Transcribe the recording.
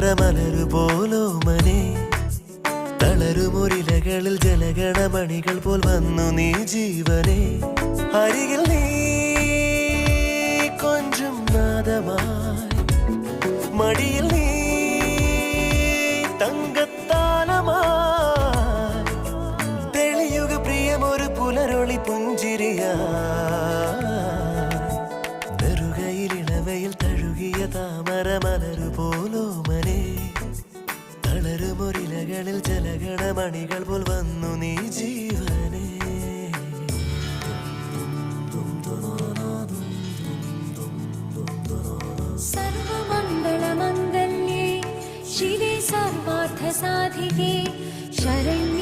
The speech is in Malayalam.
താമരമലരു പോലോമനെ തളരുമൊരിലകളിൽ ജലഗണമണികൾ പോൽ വന്നു നീ ജീവനെ അരികിൽ നീ കൊഞ്ചും നാദമായി മടിയിൽ നീ തങ്കത്താലമായി തെളിയുക പ്രിയമൊരു പുലരൊളി പുഞ്ചിരിയാ നെറുകയിലിളവയിൽ തഴുകിയ താമരമലരു പോലോമനെ തളരുമൊരിലകളിൽ ജലഗണമണികൾ പോൽ വന്നു നീ ജീവനെ സർവമംഗളമംഗല്യേ ശിവേ സർവാർത്ഥസാധികേ ശരണ്യേ